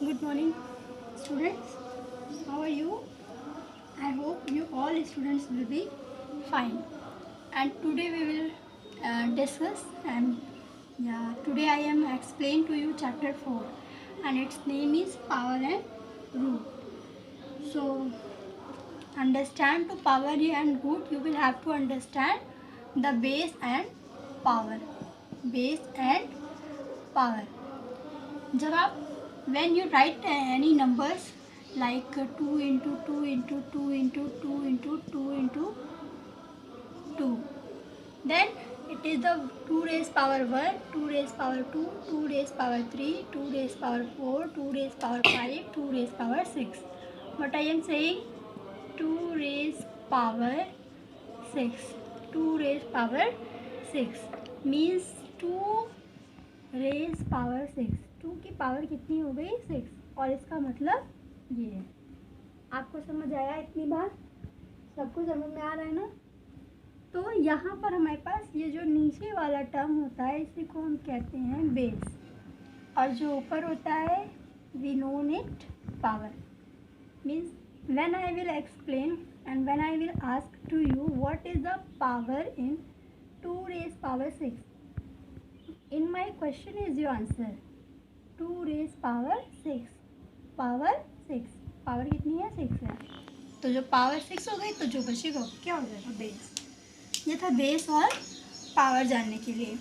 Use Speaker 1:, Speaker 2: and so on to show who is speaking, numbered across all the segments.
Speaker 1: Good morning, students. How are you? I hope you all students will be fine. And today we will discuss today I am explain to you chapter 4, and its name is power and root. So understand to power and root, you will have to understand the base and power. Base and power. जब आप when you write any numbers like 2 into 2 into 2 into 2 into 2 into 2, then it is the 2 raised power 1, 2 raised power 2, 2 raised power 3, 2 raised power 4, 2 raised power 5, 2 raised power 6. What I am saying, 2 raised power 6, 2 raised power 6 means 2 raise power 6, 2 की power कितनी हो गई 6, और इसका मतलब ये है। आपको समझ आया इतनी बात? सबको समझ में आ रहा है ना? तो यहाँ पर हमारे पास ये जो नीचे वाला टर्म होता है इसी को हम कहते हैं बेस, और जो ऊपर होता है we known it power. Means when I will explain and when I will ask to you what is the power in 2 raise power 6, in my question is your answer 2 raised power 6, power 6, power कितनी है 6 है, तो जो power 6 हो गई तो जो बचेगा क्या हो जाएगा बेस। ये था बेस और पावर जानने के लिए।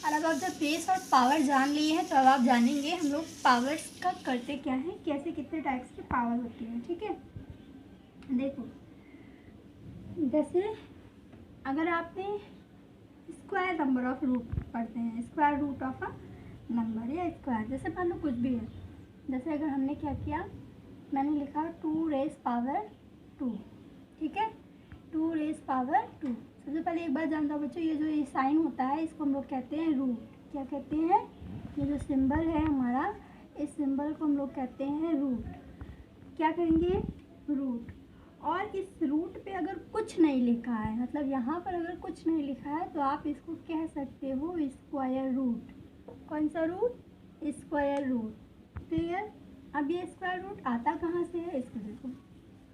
Speaker 1: और अब आप जब बेस और पावर जान लिए हैं तो अब आप जानेंगे हम लोग पावर्स का करते क्या है, कैसे कितने टाइप्स की पावर होती है। ठीक है, देखो जैसे अगर आपने स्क्वायर नंबर ऑफ रूट पढ़ते हैं, square root of a number या स्क्वायर, जैसे मान लो कुछ भी है। जैसे अगर हमने क्या किया, मैंने लिखा 2 रेज पावर 2, ठीक है, 2 रेज पावर 2। सबसे पहले एक बात जानता हूँ बच्चों, ये जो ये साइन होता है इसको हम लोग कहते हैं रूट। क्या कहते हैं? ये जो सिंबल है हमारा, इस सिंबल को हम लोग कहते हैं रूट। क्या करेंगे? रूट। और इस रूट पे अगर कुछ नहीं लिखा है, मतलब यहाँ पर अगर कुछ नहीं लिखा है तो आप इसको कह सकते हो स्क्वायर रूट। कौन सा रूट? Square root. क्लियर? अब ये स्क्वायर रूट आता कहाँ से है इसको देखो।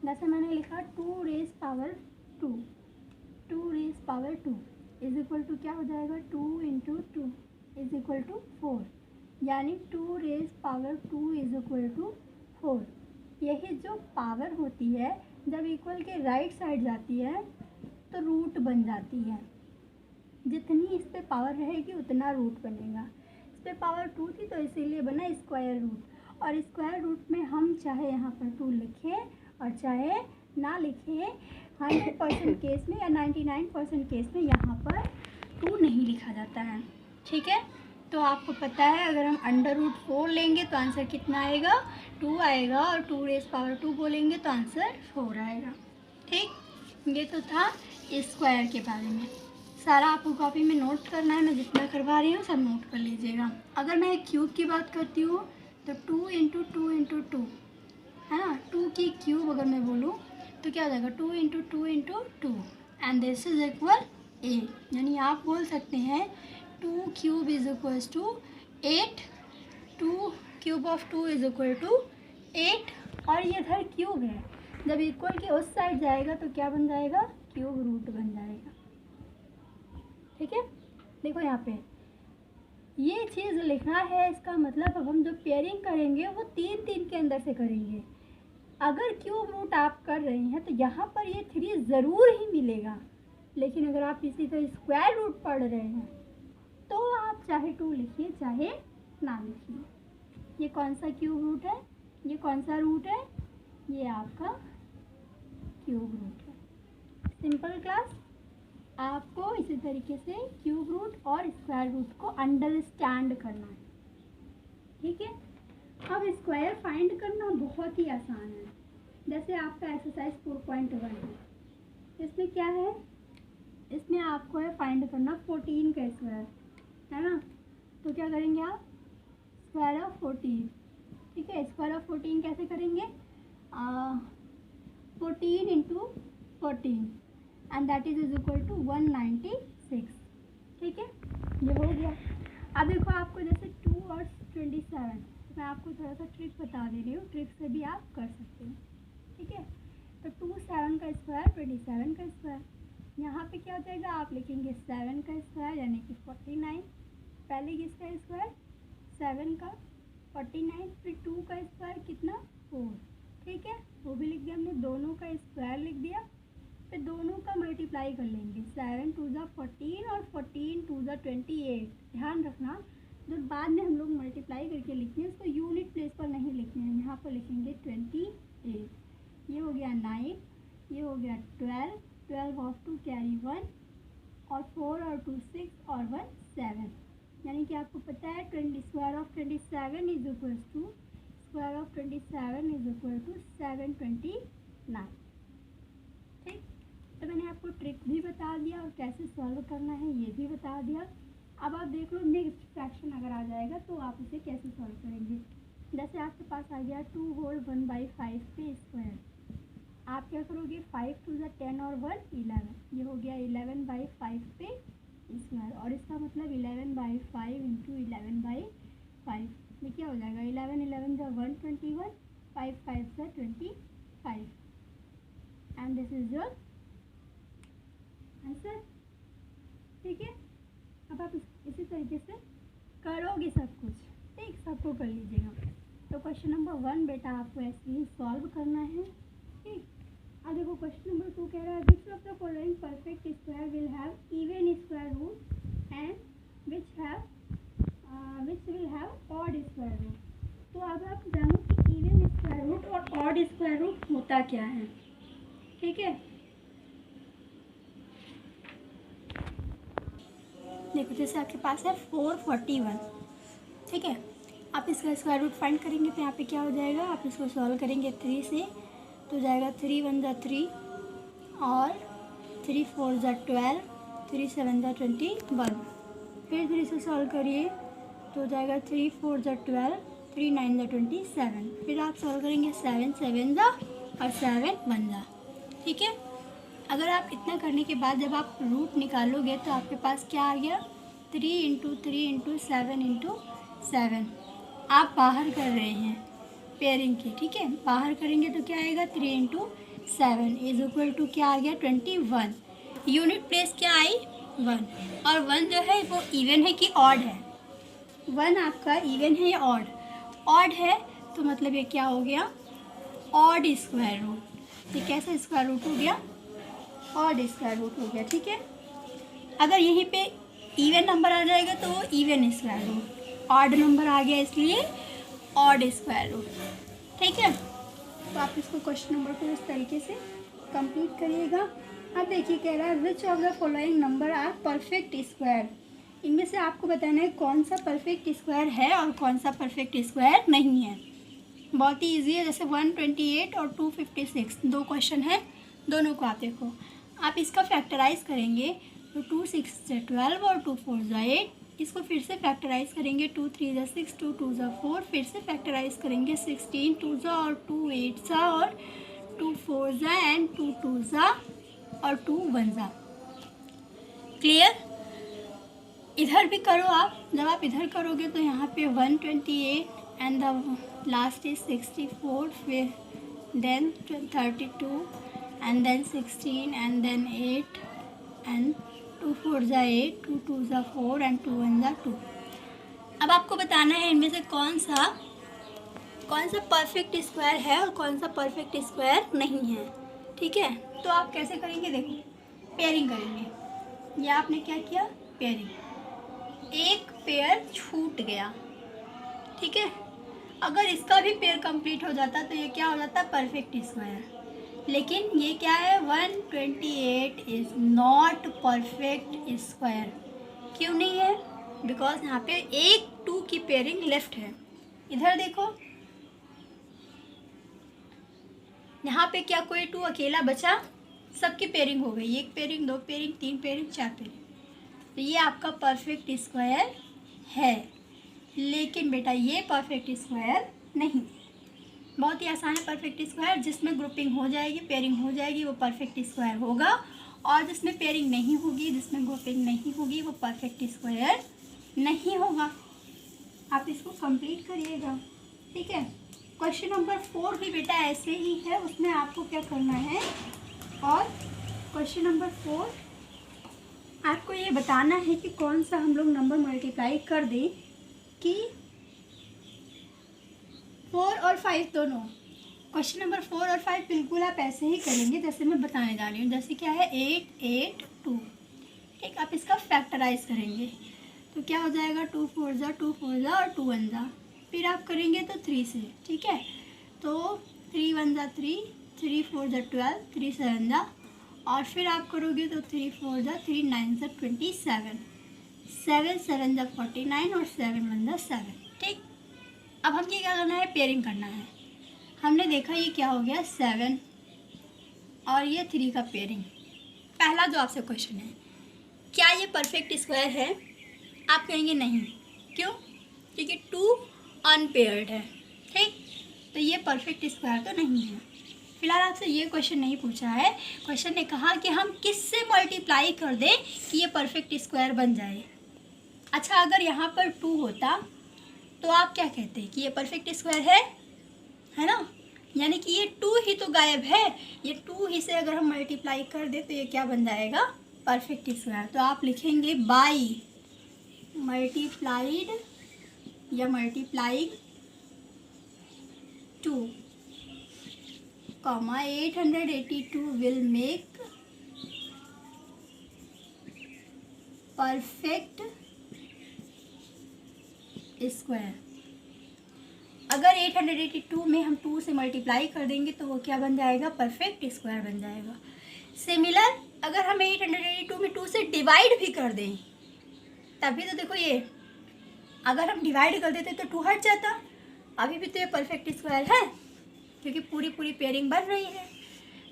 Speaker 1: जैसे मैंने लिखा 2 raise power 2, 2 raise power 2 is equal to क्या हो जाएगा, 2 इंटू 2 इज इक्वल टू 4, यानी 2 raise power 2 is equal to 4। यही जो पावर होती है जब इक्वल के राइट साइड जाती है तो रूट बन जाती है। जितनी इस पे पावर रहेगी उतना रूट बनेगा। इस पे पावर 2 थी तो इसीलिए बना स्क्वायर रूट। और स्क्वायर रूट में हम चाहे यहाँ पर 2 लिखें और चाहे ना लिखें, 100% केस में या 99% केस में यहाँ पर 2 नहीं लिखा जाता है। ठीक है, तो आपको पता है अगर हम √4 लेंगे तो आंसर कितना आएगा, 2 आएगा, और 2 रेज पावर 2 बोलेंगे तो आंसर 4 आएगा। ठीक, ये तो था स्क्वायर के बारे में। सारा आपको कॉपी में नोट करना है, मैं जितना करवा रही हूँ सब नोट कर लीजिएगा। अगर मैं क्यूब की बात करती हूँ तो 2 इंटू 2 इंटू 2 है ना, 2 की क्यूब अगर मैं बोलूँ तो क्या हो जाएगा, 2 into 2 into 2 and this is equal 8। यानी आप बोल सकते हैं 2 cube is equal to 8, 2 cube of 2 is equal to 8। और ये इधर क्यूब है, जब इक्वल के उस साइड जाएगा तो क्या बन जाएगा, क्यूब रूट बन जाएगा। ठीक है, देखो यहाँ पे ये चीज़ लिखना है, इसका मतलब अब हम जो पेयरिंग करेंगे वो 3 के अंदर से करेंगे। अगर क्यूब रूट आप कर रहे हैं तो यहाँ पर ये 3 ज़रूर ही मिलेगा, लेकिन अगर आप इसी का स्क्वायर रूट पढ़ रहे हैं तो आप चाहे 2 लिखिए चाहे ना लिखिए। ये कौन सा क्यूब रूट है, ये कौन सा रूट है, ये आपका क्यूब रूट है। सिंपल क्लास, आपको इसी तरीके से क्यूब रूट और स्क्वायर रूट को अंडरस्टैंड करना है। ठीक है, अब स्क्वायर फाइंड करना बहुत ही आसान है। जैसे आपका एक्सरसाइज 4.1 है, इसमें क्या है, इसमें आपको है फाइंड करना 14 का स्क्वायर, है ना। तो क्या करेंगे आप, स्क्वायर ऑफ 14। ठीक है, स्क्वायर ऑफ 14 कैसे करेंगे, 14 into 14 and that is equal to 196। ठीक है, ये हो गया। अब देखो आपको जैसे 2 और 27 मैं आपको थोड़ा सा ट्रिक बता दे रही हूँ, ट्रिक से भी आप कर सकते हो, ठीक है। तो 2 7 का स्क्वायर 27 का स्क्वायर, यहाँ पे क्या हो जाएगा, आप लिखेंगे 7 का स्क्वायर यानी कि 49, पहले किसका स्क्वायर 7 का 49, फिर 2 का स्क्वायर कितना 4, ठीक है, वो भी लिख दिया हमने, दोनों का स्क्वायर लिख दिया, फिर दोनों का मल्टीप्लाई कर लेंगे, 7 2 ज़ा 14 और 14 2 ज़ा 28। ध्यान रखना जब बाद में हम लोग मल्टीप्लाई करके लिखते हैं उसको यूनिट प्लेस पर नहीं लिखते हैं, यहाँ पर लिखेंगे 28, ये हो गया 9, ये हो गया 12, 12 ऑफ 2 कैरी 1 और 4 और 2 6 और 1 7, यानी कि आपको पता है square of 27 is equal to square of 27 is equal to 729। ठीक, तो मैंने आपको ट्रिक भी बता दिया और कैसे सॉल्व करना है ये भी बता दिया। अब आप देख लो नेक्स्ट फ्रैक्शन अगर आ जाएगा तो आप इसे कैसे सॉल्व करेंगे। जैसे आपके पास आ गया 2 होल 1/5 पे स्क्वायर, आप क्या करोगे 5 2 ज़ा 10 और 1 11, ये हो गया 11/5 पे स्क्वायर, और इसका मतलब 11/5 इंटू 11/5, ये क्या हो जाएगा 11 11 ज़ा 121, 5 5 ज़ा 25, and this is your answer. ठीक है, अब आप इसी तरीके से करोगे सब कुछ, ठीक, सबको कर लीजिएगा। तो क्वेश्चन नंबर 1 बेटा आपको ऐसे ही सॉल्व करना है, ठीक। अब देखो क्वेश्चन नंबर 2 कह रहा है which of the following perfect square will have even square root and which will have odd square root. तो अब आप जानो कि इवन स्क्वायर रूट और ऑड स्क्वायर रूट होता क्या है, ठीक है। देखो जैसे आपके पास है 441, ठीक है, आप इसका स्क्वायर रूट फाइंड करेंगे तो यहाँ पे क्या हो जाएगा, आप इसको सॉल्व करेंगे 3 से तो जाएगा 3 1 ज़ा 3 और 3 4 ज़ा 12, 3 7 ज़ा 21, फिर 3 से सॉल्व करिए तो जाएगा 3 4 ज़ा 12, 3 9 ज़ा 27, फिर आप सॉल्व करेंगे 7 7 ज़ा और 7 1 ज़ा, ठीक है। अगर आप इतना करने के बाद जब आप रूट निकालोगे तो आपके पास क्या आ गया 3 इंटू 3 इंटू 7 इंटू 7, आप बाहर कर रहे हैं पेयरिंग की, ठीक है, बाहर करेंगे तो क्या आएगा 3 इंटू 7 इज इक्वल टू क्या आ गया 21, यूनिट प्लेस क्या आई 1, और 1 जो है वो इवन है कि ऑड है, 1 आपका इवन है या ऑड है, तो मतलब ये क्या हो गया ऑड स्क्वायर रूट, ये कैसा स्क्वायर रूट हो गया ऑड स्क्वायर रूट हो गया, ठीक है। अगर यहीं पे इवन नंबर आ जाएगा तो वो even square root, odd number आ गया इसलिए ऑड स्क्वायर रूट, ठीक है। तो आप इसको क्वेश्चन नंबर को इस तरीके से कंप्लीट करिएगा। अब देखिए कह रहा है which of the following number are perfect square, इनमें से आपको बताना है कौन सा परफेक्ट स्क्वायर है और कौन सा परफेक्ट स्क्वायर नहीं है। बहुत ही ईजी है, जैसे 128 और 256 दो क्वेश्चन है, दोनों को आप देखो, आप इसका फैक्टराइज करेंगे तो 2 6 से 12 और 2 4 ज़ा 8, इसको फिर से फैक्टराइज करेंगे 2 3 ज़ा 6, 2 2 ज़ा 4, फिर से फैक्टराइज करेंगे 16 2 ज़ा और 2 8 ज़ा और 2 4 ज़ा एंड 2 2 ज़ा और 2 1 ज़ा। क्लियर, इधर भी करो आप, जब आप इधर करोगे तो यहाँ पे 128 एंड द लास्ट इज 64, फिर then 32 and then 16 and then 8 and 2 4 ज़ा 8, 2 2 ज़ा 4 and 2 1 ज़ा 2। अब आपको बताना है इनमें से कौन सा परफेक्ट स्क्वायर है और कौन सा परफेक्ट स्क्वायर नहीं है, ठीक है। तो आप कैसे करेंगे, देखो पेयरिंग करेंगे, या आपने क्या किया पेयरिंग, एक पेयर छूट गया, ठीक है, अगर इसका भी पेयर कंप्लीट हो जाता तो ये क्या हो जाता परफेक्ट स्क्वायर, लेकिन ये क्या है 128 इज़ नॉट परफेक्ट स्क्वायर, क्यों नहीं है, बिकॉज यहाँ पे 1 2 की पेयरिंग लेफ्ट है। इधर देखो यहाँ पे क्या कोई 2 अकेला बचा, सबकी पेयरिंग हो गई, 1 पेयरिंग 2 पेयरिंग 3 पेयरिंग 4 पेयरिंग, तो ये आपका परफेक्ट स्क्वायर है, लेकिन बेटा ये परफेक्ट स्क्वायर नहीं। बहुत ही आसान है परफेक्ट स्क्वायर, जिसमें ग्रुपिंग हो जाएगी पेयरिंग हो जाएगी वो परफेक्ट स्क्वायर होगा, और जिसमें पेयरिंग नहीं होगी जिसमें ग्रुपिंग नहीं होगी वो परफेक्ट स्क्वायर नहीं होगा। आप इसको कंप्लीट करिएगा। ठीक है। क्वेश्चन नंबर 4 भी बेटा ऐसे ही है, उसमें आपको क्या करना है, और क्वेश्चन नंबर 4 आपको ये बताना है कि कौन सा हम लोग नंबर मल्टीप्लाई कर दें कि 4 और 5 दोनों। क्वेश्चन नंबर 4 और 5 बिल्कुल आप ऐसे ही करेंगे जैसे मैं बताने जा रही हूँ। जैसे क्या है 8 8 2, ठीक। आप इसका फैक्टराइज करेंगे तो क्या हो जाएगा 2 4 जा 2 4 जा और 2 1 जा, फिर आप करेंगे तो 3 से, ठीक है। तो 3 1 जा 3, 3 4 जा 12, 3 7 जा, और फिर आप करोगे तो 3 4 जा 3 9 जा 27, 7 7 जा 49 और 7 1 जा 7, ठीक। अब हम ये क्या करना है, पेयरिंग करना है। हमने देखा ये क्या हो गया 7 और ये 3 का पेयरिंग। पहला जो आपसे क्वेश्चन है, क्या ये परफेक्ट स्क्वायर है? आप कहेंगे नहीं, क्यों? क्योंकि 2 अनपेयर्ड है, ठीक। तो ये परफेक्ट स्क्वायर तो नहीं है। फिलहाल आपसे ये क्वेश्चन नहीं पूछा है, क्वेश्चन ने कहा कि हम किससे मल्टीप्लाई कर दें कि ये परफेक्ट स्क्वायर बन जाए। अच्छा, अगर यहाँ पर 2 होता तो आप क्या कहते कि ये परफेक्ट स्क्वायर है ना, यानी कि ये 2 ही तो गायब है। ये 2 ही से अगर हम मल्टीप्लाई कर दे तो ये क्या बन जाएगा, परफेक्ट स्क्वायर। तो आप लिखेंगे बाई मल्टीप्लाइड या multiplying 2, 882 will make perfect square. अगर 882 में हम 2 से मल्टीप्लाई कर देंगे तो वो क्या बन जाएगा, परफेक्ट स्क्वायर बन जाएगा। सिमिलर अगर हम 882 में 2 से डिवाइड भी कर दें तभी तो देखो, ये अगर हम डिवाइड कर देते तो 2 हट जाता, अभी भी तो ये परफेक्ट स्क्वायर है क्योंकि पूरी पेयरिंग बन रही है।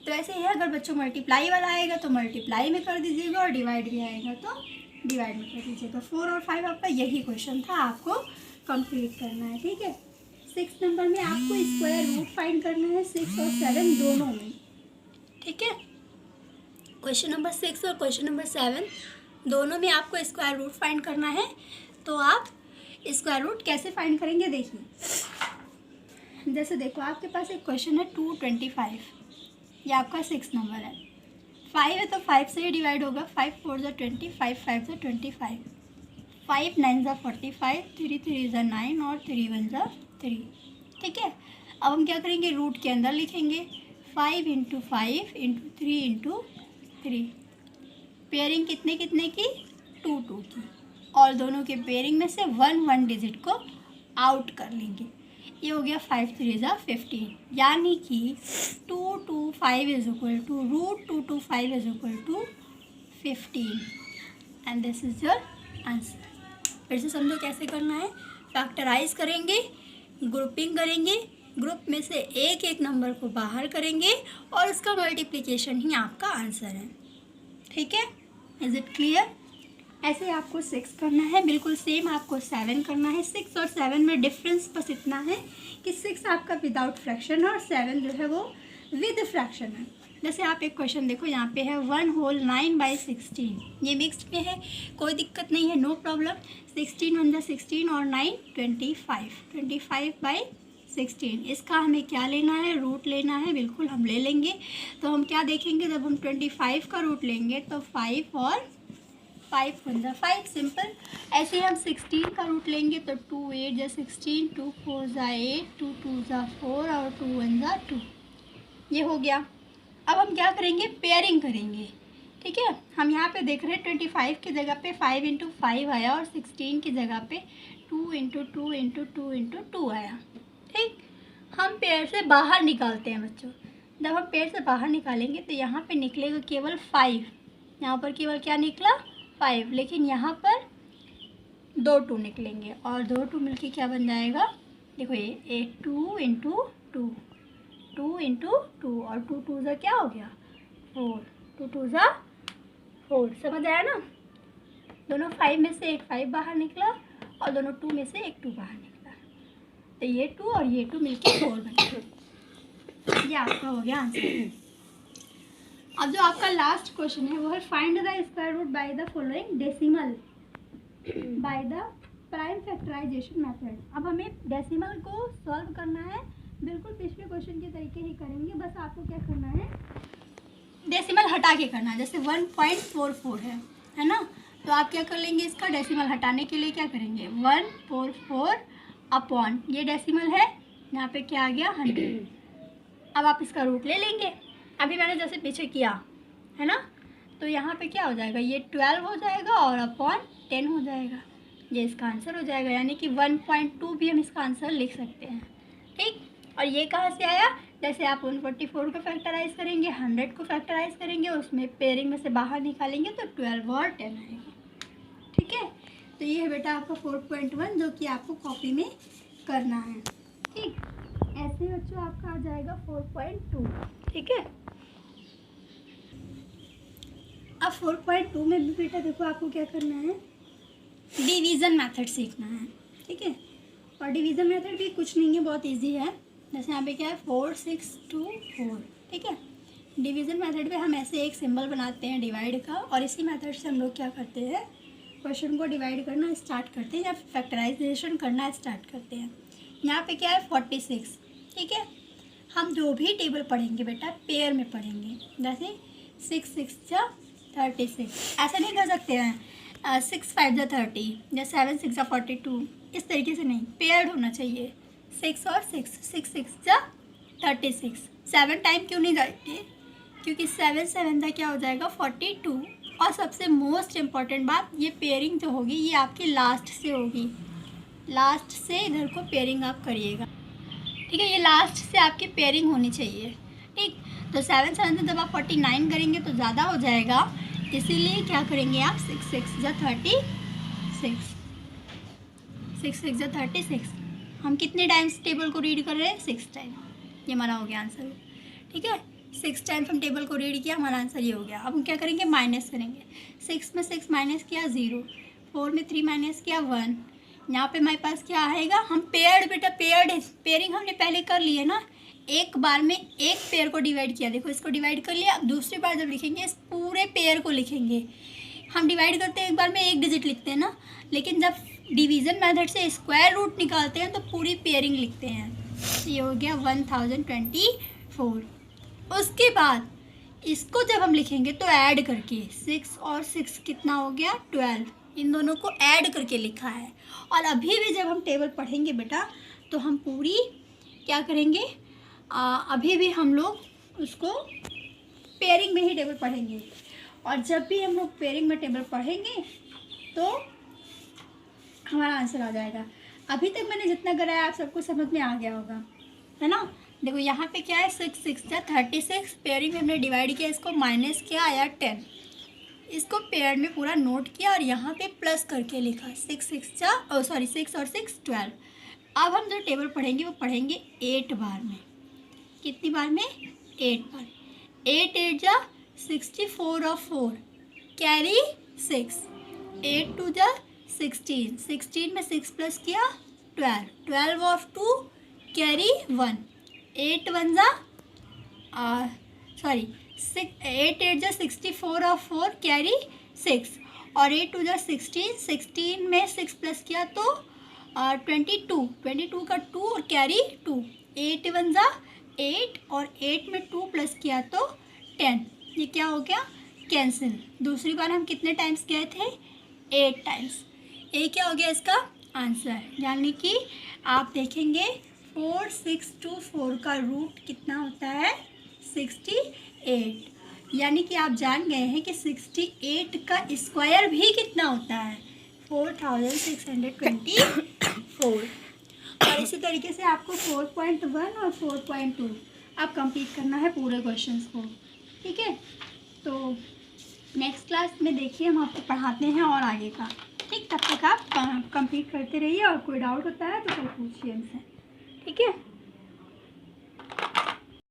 Speaker 1: तो ऐसे ही है, अगर बच्चों मल्टीप्लाई वाला आएगा तो मल्टीप्लाई में कर दीजिएगा और डिवाइड भी आएगा तो डिवाइड में कर दीजिएगा। 4 और 5 आपका यही क्वेश्चन था, आपको कंप्लीट करना है, ठीक है। 6 नंबर में आपको स्क्वायर रूट फाइंड करना है 6 और 7 दोनों में, ठीक है। क्वेश्चन नंबर 6 और क्वेश्चन नंबर 7 दोनों में आपको स्क्वायर रूट फाइंड करना है। तो आप स्क्वायर रूट कैसे फाइंड करेंगे, देखिए। जैसे देखो, आपके पास एक क्वेश्चन है 225, ये आपका 6 नंबर है। 5 है तो 5 से ही डिवाइड होगा, 5 4 जा 20, 5 5 जा 25, 5 9 जा 45, 3 3 जा 9 और 3 1 जा 3, ठीक है। अब हम क्या करेंगे, रूट के अंदर लिखेंगे 5 × 5 × 3 × 3। पेयरिंग कितने कितने की, 2 2 की, और दोनों के पेयरिंग में से 1 1 डिजिट को आउट कर लेंगे। ये हो गया 5 3 जा 15, यानी कि 2 2 5 is equal to √2 2 5 is equal to 15, and this is your answer. फिर से समझो कैसे करना है, फैक्टराइज करेंगे, ग्रुपिंग करेंगे, ग्रुप में से एक एक नंबर को बाहर करेंगे और उसका मल्टीप्लिकेशन ही आपका आंसर है, ठीक है। Is it clear? ऐसे आपको 6 करना है, बिल्कुल सेम आपको 7 करना है। 6 और 7 में डिफरेंस बस इतना है कि 6 आपका विदाउट फ्रैक्शन है और 7 जो है वो विद फ्रैक्शन है। जैसे आप एक क्वेश्चन देखो, यहाँ पे है 1 होल 9/16, ये मिक्स्ड में है, कोई दिक्कत नहीं है, नो प्रॉब्लम। 16 1 जा 16 और 9 25, 25/16। इसका हमें क्या लेना है, रूट लेना है, बिल्कुल हम ले लेंगे। तो हम क्या देखेंगे, जब हम 25 का रूट लेंगे तो 5 और 5 1 जा 5, सिंपल। ऐसे ही हम 16 का रूट लेंगे तो 2 8 जा 16, 2 4 जा 8, 2 2 जा 4 और 2 1 जा 2, ये हो गया। अब हम क्या करेंगे, पेयरिंग करेंगे, ठीक है। हम यहाँ पे देख रहे हैं 25 की जगह पे 5 × 5 आया और 16 की जगह पे 2 × 2 × 2 × 2 आया, ठीक। हम पेयर से बाहर निकालते हैं बच्चों। जब हम पेयर से बाहर निकालेंगे तो यहाँ पे निकलेगा केवल 5, यहाँ पर केवल क्या निकला 5, लेकिन यहाँ पर 2 2 निकलेंगे और 2 2 मिलके क्या बन जाएगा, देखो ये 2 × 2, 2 × 2 और 2 2 जा क्या हो गया 4, 2 2 जा 4, समझ आया ना। दोनों 5 में से एक 5 बाहर निकला और दोनों 2 में से एक 2 बाहर निकला, तो ये 2 और ये 2 मिलके 4 बन गया। ये आपका हो गया आंसर। अब जो आपका लास्ट क्वेश्चन है वो है find the square root by the following decimal, by the prime factorisation method. अब हमें डेसिमल को सॉल्व करना है, बिल्कुल पिछले क्वेश्चन के तरीके ही करेंगे। बस आपको क्या करना है, डेसिमल हटा के करना है। जैसे 1.44 है ना, तो आप क्या कर लेंगे, इसका डेसिमल हटाने के लिए क्या करेंगे, 144 अपॉन ये डेसिमल है, यहाँ पे क्या आ गया 100। अब आप इसका रूट ले लेंगे। अभी मैंने जैसे पीछे किया है ना, तो यहाँ पे क्या हो जाएगा, ये 12 हो जाएगा और अपॉन 10 हो जाएगा। ये इसका आंसर हो जाएगा, यानी कि 1.2 भी हम इसका आंसर लिख सकते हैं। ठीक, और ये कहाँ से आया, जैसे आप 144 को फैक्टराइज करेंगे, 100 को फैक्टराइज करेंगे, उसमें पेयरिंग में से बाहर निकालेंगे तो 12 और 10 आएगा। ठीक है, तो ये है बेटा आपका 4.1 जो कि आपको कॉपी में करना है। ठीक, ऐसे बच्चों आपका आ जाएगा 4.2। ठीक है, अब 4.2 में भी बेटा देखो आपको क्या करना है, डिवीज़न मेथड सीखना है। ठीक है, और डिवीज़न मेथड भी कुछ नहीं है, बहुत इजी है। जैसे यहाँ पे क्या है 4 6 2 4। ठीक है, डिवीज़न मेथड में हम ऐसे एक सिंबल बनाते हैं डिवाइड का, और इसी मेथड से हम लोग क्या करते हैं, क्वेश्चन को डिवाइड करना स्टार्ट करते हैं या फैक्टराइजेशन करना स्टार्ट करते हैं। यहाँ पे क्या है 46। ठीक है, हम जो भी टेबल पढ़ेंगे बेटा पेयर में पढ़ेंगे। जैसे 6 6 जा 36, ऐसा नहीं कर सकते हैं 6 5 जा 30 या 7 6 जा 42, इस तरीके से नहीं, पेयर्ड होना चाहिए। 6 और 6 6 6 जा 36, 7 टाइम क्यों नहीं जाएंगे, क्योंकि 7 7 का क्या हो जाएगा 42। और सबसे मोस्ट इम्पॉर्टेंट बात, ये पेयरिंग जो होगी ये आपकी लास्ट से होगी, लास्ट से इधर को पेयरिंग आप करिएगा। ठीक है, ये लास्ट से आपकी पेयरिंग होनी चाहिए। ठीक, तो 7 7 से जब आप 49 करेंगे तो ज़्यादा हो जाएगा, इसीलिए क्या करेंगे आप 6 6 जा 36, 6 6 जा 36। हम कितने टाइम्स टेबल को रीड कर रहे हैं, 6 टाइम, ये हमारा हो गया आंसर। ठीक है, 6 टाइम्स हम टेबल को रीड किया, हमारा आंसर ये हो गया। अब हम क्या करेंगे, माइनस करेंगे। 6 में 6 माइनस किया 0, 4 में 3 माइनस किया 1। यहाँ पे हमारे पास क्या आएगा, हम पेयर्ड बेटा पेयर्ड है, पेयरिंग हमने पहले कर ली है ना, एक बार में एक पेयर को डिवाइड किया, देखो इसको डिवाइड कर लिया। अब दूसरी बार जब लिखेंगे इस पूरे पेयर को लिखेंगे। हम डिवाइड करते हैं एक बार में एक डिजिट लिखते हैं ना, लेकिन जब डिवीज़न मेथड से स्क्वायर रूट निकालते हैं तो पूरी पेयरिंग लिखते हैं। ये हो गया 1024। उसके बाद इसको जब हम लिखेंगे तो ऐड करके 6 और 6 कितना हो गया 12, इन दोनों को ऐड करके लिखा है। और अभी भी जब हम टेबल पढ़ेंगे बेटा तो हम पूरी क्या करेंगे, अभी भी हम लोग उसको पेयरिंग में ही टेबल पढ़ेंगे। और जब भी हम लोग पेयरिंग में टेबल पढ़ेंगे तो हमारा आंसर आ जाएगा। अभी तक मैंने जितना कराया आप सबको समझ में आ गया होगा, है ना। देखो यहाँ पे क्या है 6 6 जा 36, पेयरिंग में हमने डिवाइड किया, इसको माइनस किया आया 10, इसको पेयर में पूरा नोट किया और यहाँ पे प्लस करके लिखा 6 6 जा 6 और 6 12। अब हम जो टेबल पढ़ेंगे वो पढ़ेंगे 8 बार में। कितनी बार में, 8 बार। 8 8 जा 64 और 4 कैरी 6, 8 2 जा 16, 16 में 6 प्लस किया 12, 12 ऑफ 2 कैरी 1, 8 1 जा 8 8 जा 64 और 4 कैरी 6, और 8 2 जा 16, 16 में 6 प्लस किया तो 22, 22 का 2 और कैरी 2, 8 1 जा 8 और 8 में 2 प्लस किया तो 10। ये क्या हो गया, कैंसिल। दूसरी बार हम कितने टाइम्स गए थे, 8 टाइम्स। ये क्या हो गया इसका आंसर, यानी कि आप देखेंगे 4 6 2 4 का रूट कितना होता है 68, यानी कि आप जान गए हैं कि 68 का स्क्वायर भी कितना होता है 4624। और इसी तरीके से आपको 4.1 और 4.2 अब कंप्लीट करना है पूरे क्वेश्चंस को। ठीक है, तो नेक्स्ट क्लास में देखिए हम आपको पढ़ाते हैं और आगे का। ठीक, तब तक आप कंप्लीट करते रहिए और कोई डाउट होता है तो कोई पूछिए हमसे। ठीक है।